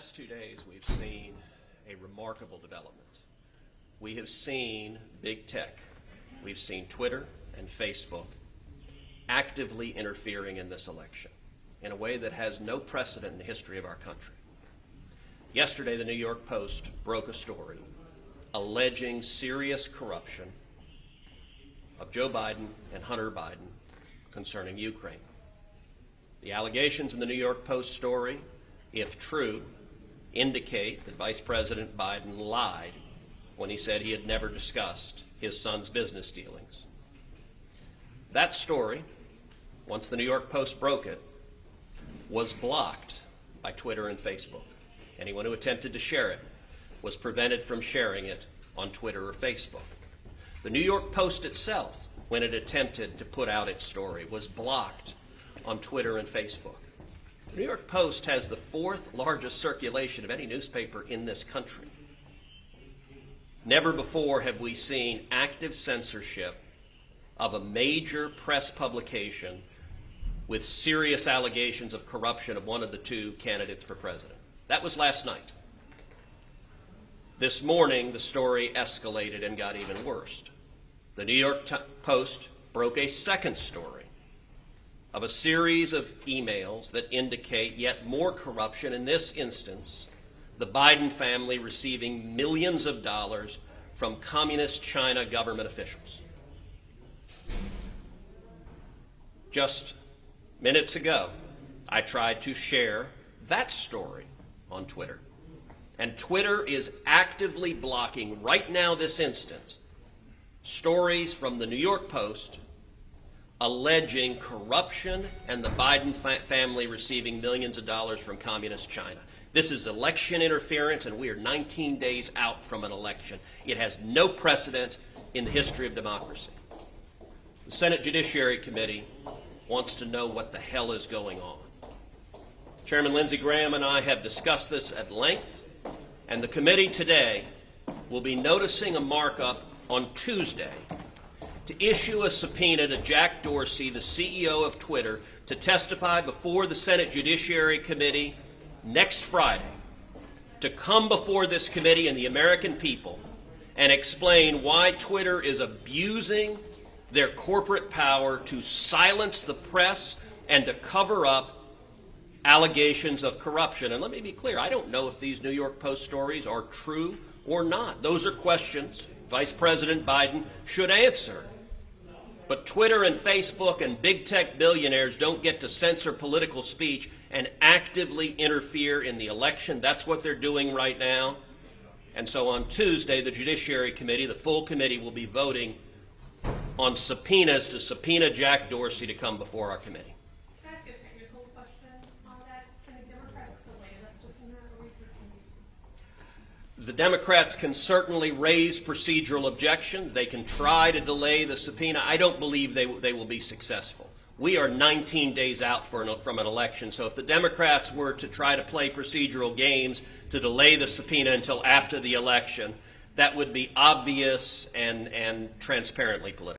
last 2 days, we've seen a remarkable development. We have seen big tech, we've seen Twitter and Facebook actively interfering in this election in a way that has no precedent in the history of our country. Yesterday, the New York Post broke a story alleging serious corruption of Joe Biden and Hunter Biden concerning Ukraine. The allegations in the New York Post story, if true, indicate that Vice President Biden lied when he said he had never discussed his son's business dealings. That story, once the New York Post broke it, was blocked by Twitter and Facebook. Anyone who attempted to share it was prevented from sharing it on Twitter or Facebook. The New York Post itself, when it attempted to put out its story, was blocked on Twitter and Facebook. The New York Post has the fourth largest circulation of any newspaper in this country. Never before have we seen active censorship of a major press publication with serious allegations of corruption of one of the two candidates for president. That was last night. This morning, the story escalated and got even worse. The New York Post broke a second story of a series of emails that indicate yet more corruption, in this instance, the Biden family receiving millions of dollars from communist China government officials. Just minutes ago, I tried to share that story on Twitter. And Twitter is actively blocking, right now, this instant, stories from the New York Post alleging corruption and the Biden family receiving millions of dollars from communist China. This is election interference, and we are 19 days out from an election. It has no precedent in the history of democracy. The Senate Judiciary Committee wants to know what the hell is going on. Chairman Lindsey Graham and I have discussed this at length, and the committee today will be noticing a markup on Tuesday to issue a subpoena to Jack Dorsey, the CEO of Twitter, to testify before the Senate Judiciary Committee next Friday, to come before this committee and the American people and explain why Twitter is abusing their corporate power to silence the press and to cover up allegations of corruption. And let me be clear, I don't know if these New York Post stories are true or not. Those are questions Vice President Biden should answer. But Twitter and Facebook and big tech billionaires don't get to censor political speech and actively interfere in the election. That's what they're doing right now. And so on Tuesday, the Judiciary Committee, the full committee, will be voting on subpoenas to subpoena Jack Dorsey to come before our committee. Can I ask a technical question on that? Can the Democrats delay that subpoena, or The Democrats can certainly raise procedural objections. They can try to delay the subpoena. I don't believe they will be successful. We are 19 days out from an election, so if the Democrats were to try to play procedural games to delay the subpoena until after the election, that would be obvious and transparently political.